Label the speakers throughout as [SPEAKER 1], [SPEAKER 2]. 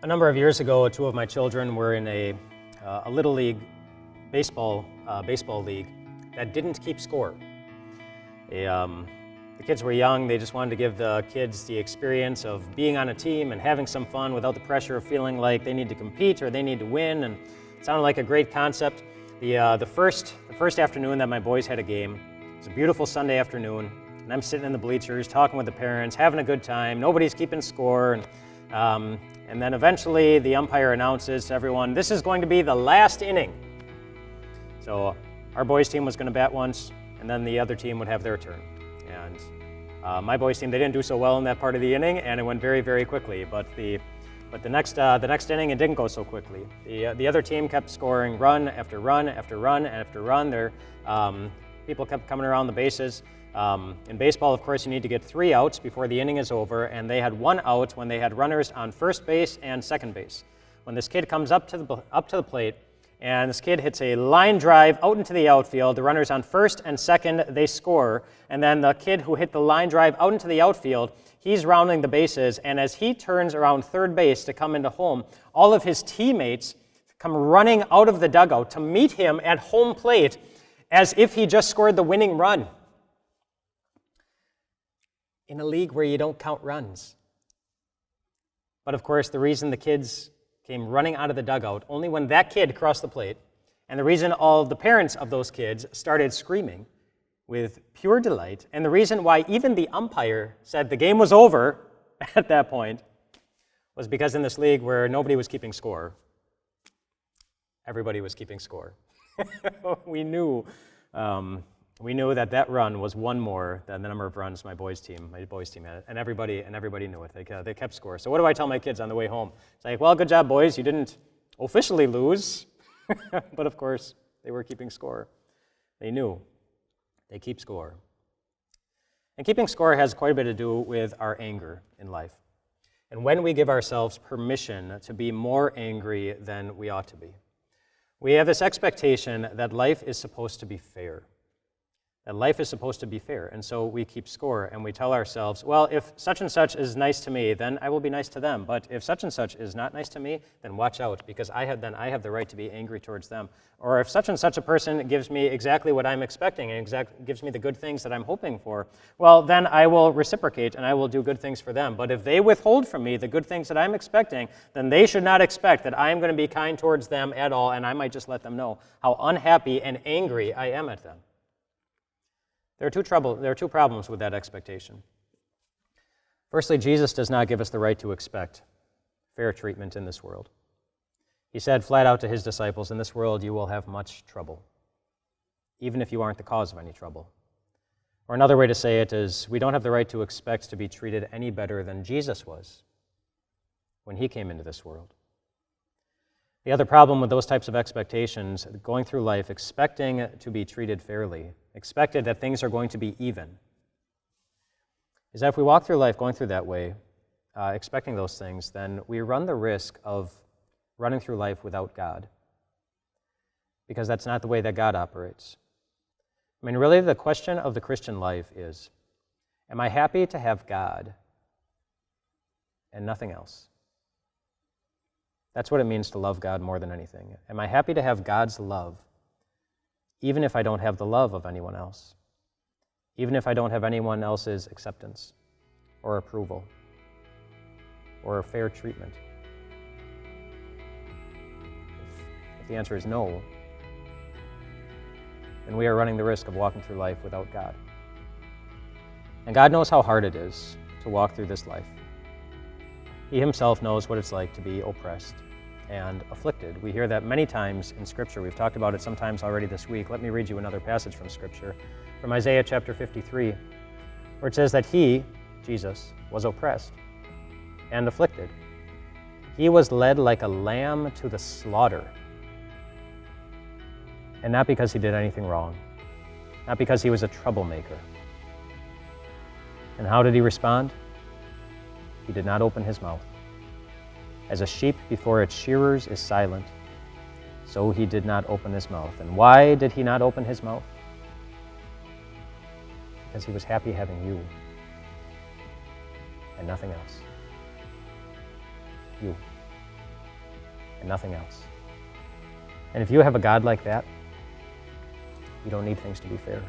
[SPEAKER 1] A number of years ago, two of my children were in a little league baseball league that didn't keep score. The kids were young. They just wanted to give the kids the experience of being on a team and having some fun without the pressure of feeling like they need to compete or they need to win. And it sounded like a great concept. The first afternoon that my boys had a game, it was a beautiful Sunday afternoon, and I'm sitting in the bleachers talking with the parents, having a good time. Nobody's keeping score. And then eventually the umpire announces to everyone, this is going to be the last inning. So our boys team was going to bat once, and then the other team would have their turn. And my boys team, they didn't do so well in that part of the inning, and it went very, very quickly. But the next inning, it didn't go so quickly. The other team kept scoring run after run after run after run. People kept coming around the bases. In baseball, of course, you need to get 3 outs before the inning is over, and they had 1 out when they had runners on first base and second base. When this kid comes up to the plate, and this kid hits a line drive out into the outfield, the runners on first and second, they score, and then the kid who hit the line drive out into the outfield, he's rounding the bases, and as he turns around third base to come into home, all of his teammates come running out of the dugout to meet him at home plate as if he just scored the winning run. In a league where you don't count runs. But of course, the reason the kids came running out of the dugout only when that kid crossed the plate, and the reason all the parents of those kids started screaming with pure delight, and the reason why even the umpire said the game was over at that point, was because in this league where nobody was keeping score, everybody was keeping score. We knew that run was one more than the number of runs my boys' team had, and everybody knew it. They kept score. So what do I tell my kids on the way home? It's like, well, good job, boys. You didn't officially lose, but of course they were keeping score. They knew. They keep score. And keeping score has quite a bit to do with our anger in life, and when we give ourselves permission to be more angry than we ought to be. We have this expectation that life is supposed to be fair. That life is supposed to be fair, and so we keep score, and we tell ourselves, well, if such and such is nice to me, then I will be nice to them, but if such and such is not nice to me, then watch out, because I have the right to be angry towards them. Or if such and such a person gives me exactly what I'm expecting and gives me the good things that I'm hoping for, well, then I will reciprocate and I will do good things for them. But if they withhold from me the good things that I'm expecting, then they should not expect that I'm going to be kind towards them at all, and I might just let them know how unhappy and angry I am at them. There are two problems with that expectation. Firstly, Jesus does not give us the right to expect fair treatment in this world. He said flat out to his disciples, in this world you will have much trouble, even if you aren't the cause of any trouble. Or another way to say it is, we don't have the right to expect to be treated any better than Jesus was when he came into this world. The other problem with those types of expectations, going through life expecting to be treated fairly, expected that things are going to be even, is that if we walk through life going through that way, expecting those things, then we run the risk of running through life without God, because that's not the way that God operates. I mean, really, the question of the Christian life is, am I happy to have God and nothing else? That's what it means to love God more than anything. Am I happy to have God's love, even if I don't have the love of anyone else? Even if I don't have anyone else's acceptance or approval or fair treatment? If the answer is no, then we are running the risk of walking through life without God. And God knows how hard it is to walk through this life. He himself knows what it's like to be oppressed and afflicted. We hear that many times in Scripture. We've talked about it sometimes already this week. Let me read you another passage from Scripture, from Isaiah chapter 53, where it says that he, Jesus, was oppressed and afflicted. He was led like a lamb to the slaughter. And not because he did anything wrong, not because he was a troublemaker. And how did he respond? He did not open his mouth. As a sheep before its shearers is silent, so he did not open his mouth. And why did he not open his mouth? Because he was happy having you and nothing else. You. and nothing else. And if you have a God like that, you don't need things to be fair,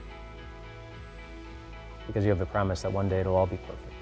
[SPEAKER 1] because you have the promise that one day it'll all be perfect.